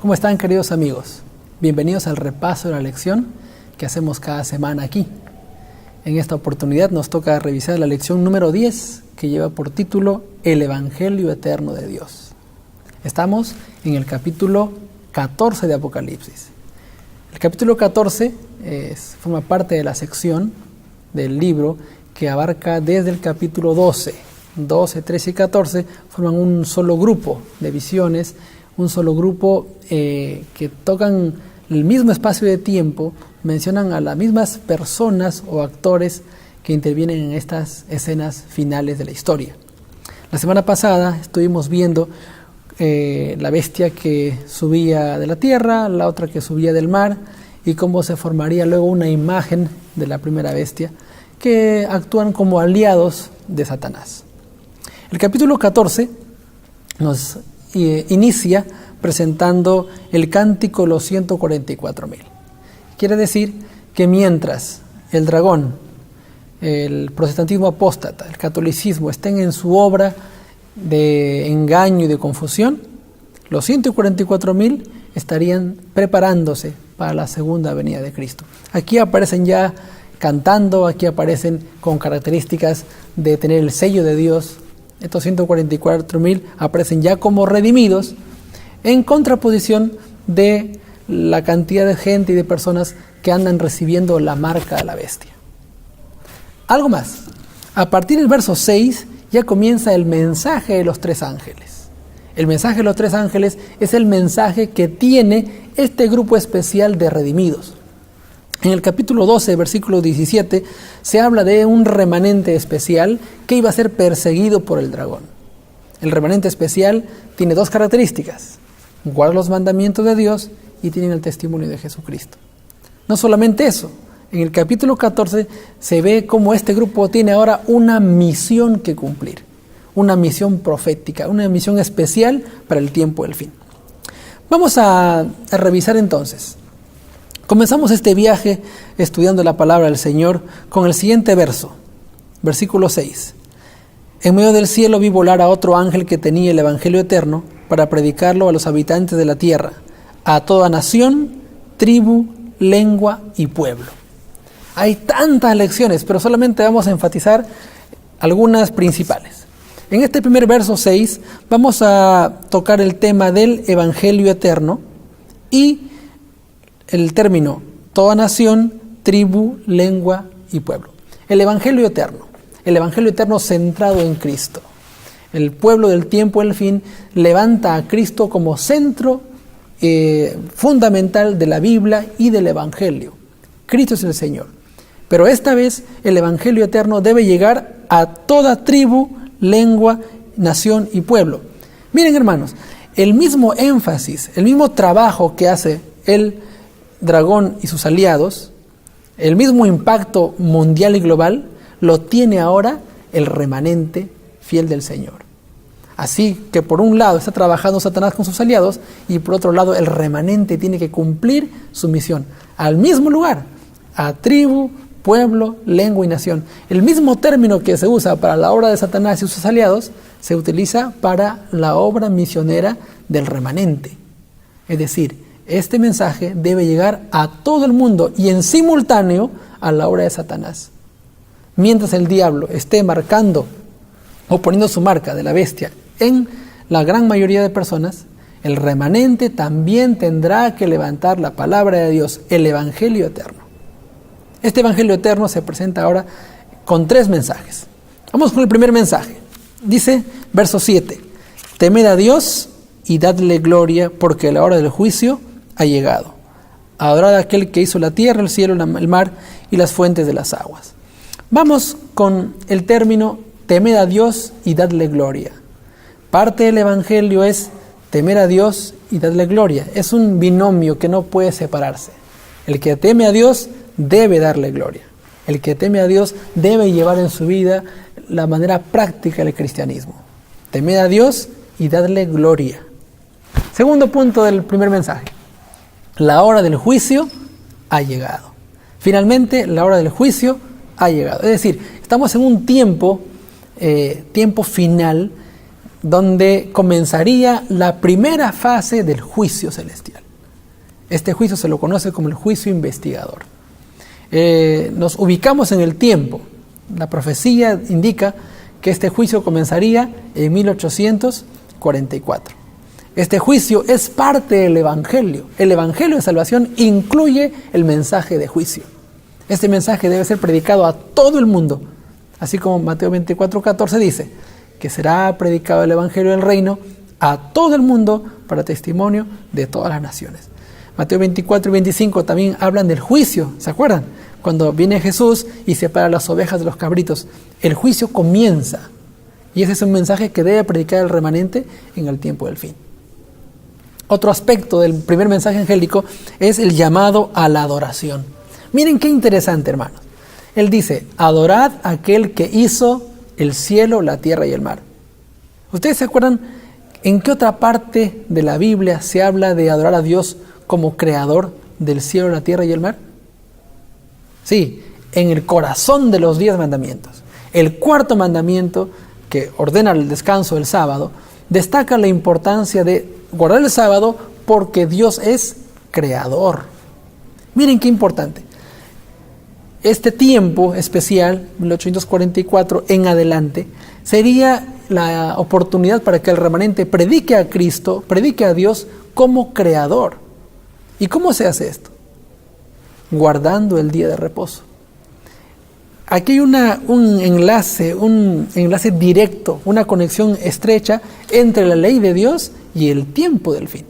¿Cómo están, queridos amigos? Bienvenidos al repaso de la lección que hacemos cada semana aquí. En esta oportunidad nos toca revisar la lección número 10, que lleva por título El Evangelio Eterno de Dios. Estamos en el capítulo 14 de Apocalipsis. El capítulo 14 forma parte de la sección del libro que abarca desde el capítulo 12. 12, 13 y 14 forman un solo grupo de visiones, un solo grupo que tocan el mismo espacio de tiempo, mencionan a las mismas personas o actores que intervienen en estas escenas finales de la historia. La semana pasada estuvimos viendo la bestia que subía de la tierra, la otra que subía del mar, y cómo se formaría luego una imagen de la primera bestia que actúan como aliados de Satanás. El capítulo 14 nos inicia presentando el cántico de los 144.000. Quiere decir que mientras el dragón, el protestantismo apóstata, el catolicismo estén en su obra de engaño y de confusión, los 144.000 estarían preparándose para la segunda venida de Cristo. Aquí aparecen ya cantando, aquí aparecen con características de tener el sello de Dios. Estos 144.000 aparecen ya como redimidos, en contraposición de la cantidad de gente y de personas que andan recibiendo la marca de la bestia. Algo más. A partir del verso 6 ya comienza el mensaje de los tres ángeles. El mensaje de los tres ángeles es el mensaje que tiene este grupo especial de redimidos. En el capítulo 12, versículo 17, se habla de un remanente especial que iba a ser perseguido por el dragón. El remanente especial tiene dos características: guarda los mandamientos de Dios y tienen el testimonio de Jesucristo. No solamente eso, en el capítulo 14 se ve cómo este grupo tiene ahora una misión que cumplir, una misión profética, una misión especial para el tiempo del fin. Vamos a revisar entonces. Comenzamos este viaje estudiando la palabra del Señor con el siguiente verso, versículo 6. En medio del cielo vi volar a otro ángel que tenía el Evangelio eterno para predicarlo a los habitantes de la tierra, a toda nación, tribu, lengua y pueblo. Hay tantas lecciones, pero solamente vamos a enfatizar algunas principales. En este primer verso 6 vamos a tocar el tema del Evangelio eterno y el término toda nación, tribu, lengua y pueblo. El Evangelio eterno centrado en Cristo. El pueblo del tiempo del fin levanta a Cristo como centro fundamental de la Biblia y del Evangelio. Cristo es el Señor. Pero esta vez el Evangelio eterno debe llegar a toda tribu, lengua, nación y pueblo. Miren, hermanos, el mismo énfasis, el mismo trabajo que hace el dragón y sus aliados, el mismo impacto mundial y global, lo tiene ahora el remanente fiel del Señor. Así que por un lado está trabajando Satanás con sus aliados y por otro lado el remanente tiene que cumplir su misión al mismo lugar, a tribu, pueblo, lengua y nación. El mismo término que se usa para la obra de Satanás y sus aliados se utiliza para la obra misionera del remanente. Es decir, este mensaje debe llegar a todo el mundo y en simultáneo a la obra de Satanás. Mientras el diablo esté marcando o poniendo su marca de la bestia en la gran mayoría de personas, el remanente también tendrá que levantar la palabra de Dios, el Evangelio eterno. Este Evangelio eterno se presenta ahora con tres mensajes. Vamos con el primer mensaje. Dice, verso 7, temed a Dios y dadle gloria, porque la hora del juicio ha llegado. Adorad a aquel que hizo la tierra, el cielo, el mar y las fuentes de las aguas. Vamos con el término temed a Dios y dadle gloria. Parte del Evangelio es temer a Dios y darle gloria. Es un binomio que no puede separarse. El que teme a Dios debe darle gloria. El que teme a Dios debe llevar en su vida la manera práctica del cristianismo. Temed a Dios y dadle gloria. Segundo punto del primer mensaje. La hora del juicio ha llegado. Finalmente, la hora del juicio ha llegado. Es decir, estamos en un tiempo final donde comenzaría la primera fase del juicio celestial. Este juicio se lo conoce como el juicio investigador. Nos ubicamos en el tiempo. La profecía indica que este juicio comenzaría en 1844. Este juicio es parte del Evangelio. El Evangelio de salvación incluye el mensaje de juicio. Este mensaje debe ser predicado a todo el mundo, así como Mateo 24:14 dice, que será predicado el Evangelio del Reino a todo el mundo para testimonio de todas las naciones. Mateo 24 y 25 también hablan del juicio, ¿se acuerdan? Cuando viene Jesús y separa las ovejas de los cabritos, el juicio comienza. Y ese es un mensaje que debe predicar el remanente en el tiempo del fin. Otro aspecto del primer mensaje angélico es el llamado a la adoración. Miren qué interesante, hermanos. Él dice, adorad a aquel que hizo el cielo, la tierra y el mar. ¿Ustedes se acuerdan en qué otra parte de la Biblia se habla de adorar a Dios como creador del cielo, la tierra y el mar? Sí, en el corazón de los 10 mandamientos. El cuarto mandamiento, que ordena el descanso del sábado, destaca la importancia de guardar el sábado porque Dios es creador. Miren qué importante. Este tiempo especial, 1844 en adelante, sería la oportunidad para que el remanente predique a Cristo, predique a Dios como creador. ¿Y cómo se hace esto? Guardando el día de reposo. Aquí hay un enlace directo, una conexión estrecha entre la ley de Dios y el tiempo del fin,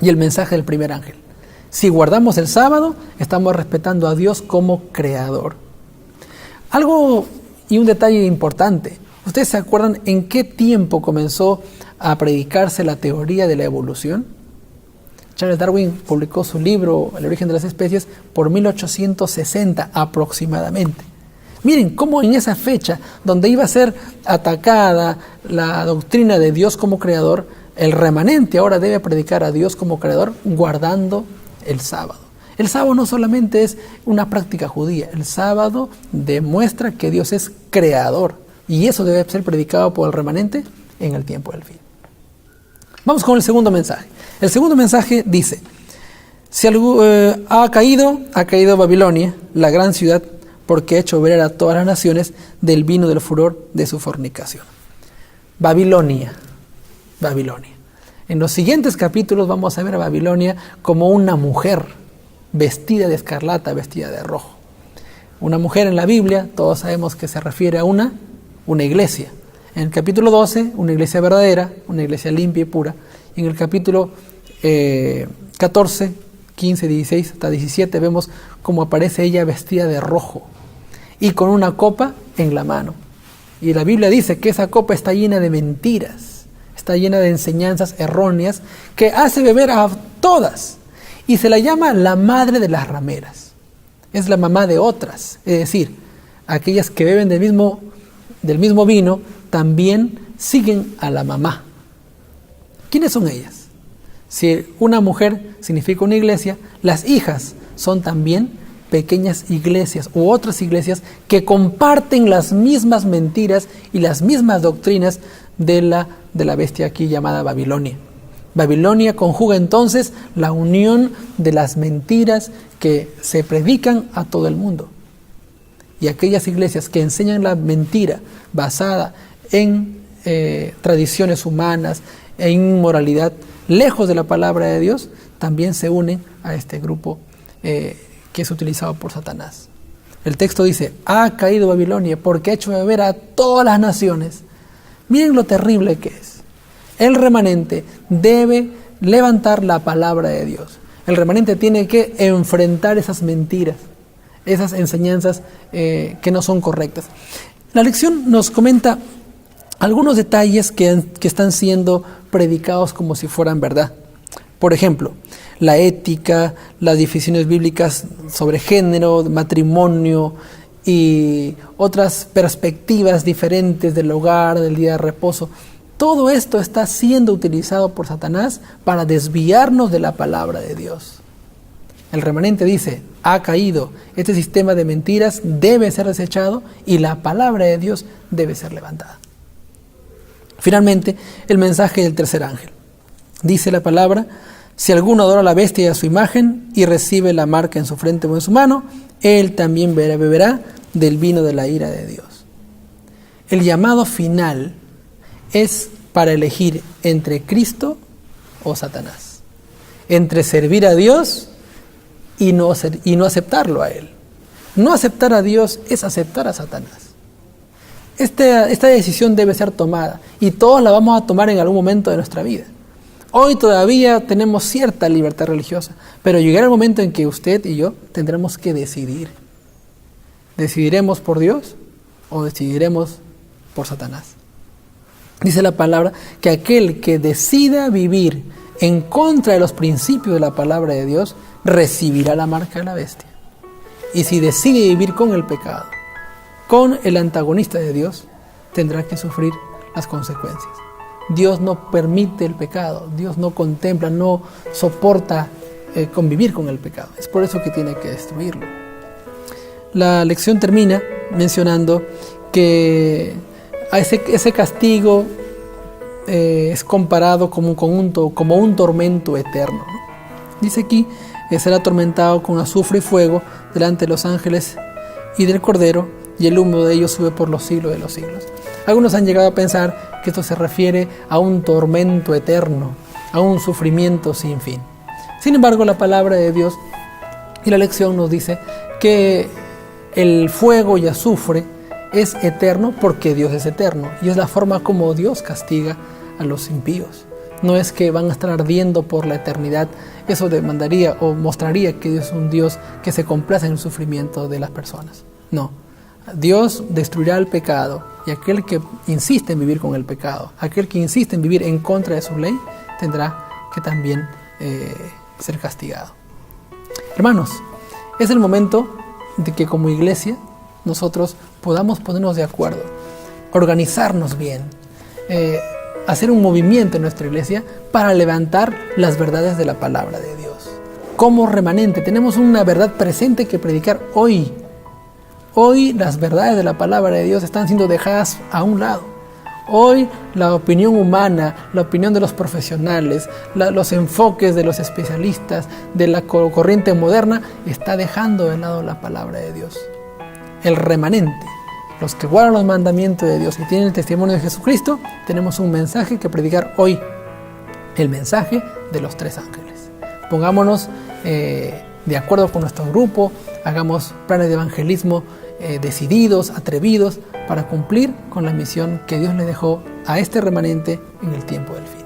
y el mensaje del primer ángel. Si guardamos el sábado, estamos respetando a Dios como creador. Algo y un detalle importante. ¿Ustedes se acuerdan en qué tiempo comenzó a predicarse la teoría de la evolución? Charles Darwin publicó su libro El origen de las especies por 1860 aproximadamente. Miren cómo en esa fecha, donde iba a ser atacada la doctrina de Dios como creador, el remanente ahora debe predicar a Dios como creador guardando el sábado. El sábado no solamente es una práctica judía, el sábado demuestra que Dios es creador y eso debe ser predicado por el remanente en el tiempo del fin. Vamos con el segundo mensaje. El segundo mensaje dice, ha caído Babilonia, la gran ciudad, porque ha hecho beber a todas las naciones del vino del furor de su fornicación. Babilonia. En los siguientes capítulos vamos a ver a Babilonia como una mujer vestida de escarlata, vestida de rojo. Una mujer en la Biblia, todos sabemos que se refiere a una iglesia. En el capítulo 12, una iglesia verdadera, una iglesia limpia y pura. En el capítulo 14, 15, 16 hasta 17 vemos cómo aparece ella vestida de rojo y con una copa en la mano. Y la Biblia dice que esa copa está llena de mentiras, está llena de enseñanzas erróneas que hace beber a todas. Y se la llama la madre de las rameras. Es la mamá de otras, es decir, aquellas que beben del mismo vino también siguen a la mamá. ¿Quiénes son ellas? Si una mujer significa una iglesia, las hijas son también pequeñas iglesias u otras iglesias que comparten las mismas mentiras y las mismas doctrinas de la bestia aquí llamada Babilonia. Babilonia conjuga entonces la unión de las mentiras que se predican a todo el mundo. Y aquellas iglesias que enseñan la mentira basada en tradiciones humanas e inmoralidad, lejos de la palabra de Dios, también se unen a este grupo que es utilizado por Satanás. El texto dice, ha caído Babilonia porque ha hecho beber a todas las naciones. Miren lo terrible que es. El remanente debe levantar la palabra de Dios. El remanente tiene que enfrentar esas mentiras, esas enseñanzas que no son correctas. La lección nos comenta algunos detalles que están siendo predicados como si fueran verdad. Por ejemplo, la ética, las definiciones bíblicas sobre género, matrimonio y otras perspectivas diferentes del hogar, del día de reposo. Todo esto está siendo utilizado por Satanás para desviarnos de la palabra de Dios. El remanente dice, ha caído, este sistema de mentiras debe ser desechado y la palabra de Dios debe ser levantada. Finalmente, el mensaje del tercer ángel. Dice la palabra: si alguno adora a la bestia y a su imagen y recibe la marca en su frente o en su mano, él también beberá del vino de la ira de Dios. El llamado final es para elegir entre Cristo o Satanás, entre servir a Dios y no aceptarlo a Él. No aceptar a Dios es aceptar a Satanás. Esta decisión debe ser tomada y todos la vamos a tomar en algún momento de nuestra vida. Hoy todavía tenemos cierta libertad religiosa, pero llegará el momento en que usted y yo tendremos que decidir. ¿Decidiremos por Dios o decidiremos por Satanás? Dice la palabra que aquel que decida vivir en contra de los principios de la palabra de Dios recibirá la marca de la bestia. Y si decide vivir con el pecado, con el antagonista de Dios, tendrá que sufrir las consecuencias. Dios no permite el pecado, Dios no contempla, no soporta convivir con el pecado. Es por eso que tiene que destruirlo. La lección termina mencionando que ese castigo es comparado como un tormento eterno, ¿no? Dice aquí que será atormentado con azufre y fuego delante de los ángeles y del Cordero, y el humo de ellos sube por los siglos de los siglos. Algunos han llegado a pensar que esto se refiere a un tormento eterno, a un sufrimiento sin fin. Sin embargo, la palabra de Dios y la lección nos dice que el fuego y azufre es eterno porque Dios es eterno, y es la forma como Dios castiga a los impíos. No es que van a estar ardiendo por la eternidad. Eso demandaría o mostraría que Dios es un Dios que se complace en el sufrimiento de las personas. No. Dios destruirá el pecado, y aquel que insiste en vivir con el pecado, aquel que insiste en vivir en contra de su ley, tendrá que también ser castigado. Hermanos, es el momento de que como iglesia nosotros podamos ponernos de acuerdo, organizarnos bien, hacer un movimiento en nuestra iglesia para levantar las verdades de la palabra de Dios. Como remanente tenemos una verdad presente que predicar hoy. Hoy las verdades de la palabra de Dios están siendo dejadas a un lado. Hoy la opinión humana, la opinión de los profesionales, los enfoques de los especialistas, de la corriente moderna, está dejando de lado la palabra de Dios. El remanente, los que guardan los mandamientos de Dios y tienen el testimonio de Jesucristo, tenemos un mensaje que predicar hoy, el mensaje de los tres ángeles. Pongámonos de acuerdo con nuestro grupo, hagamos planes de evangelismo decididos, atrevidos, para cumplir con la misión que Dios le dejó a este remanente en el tiempo del fin.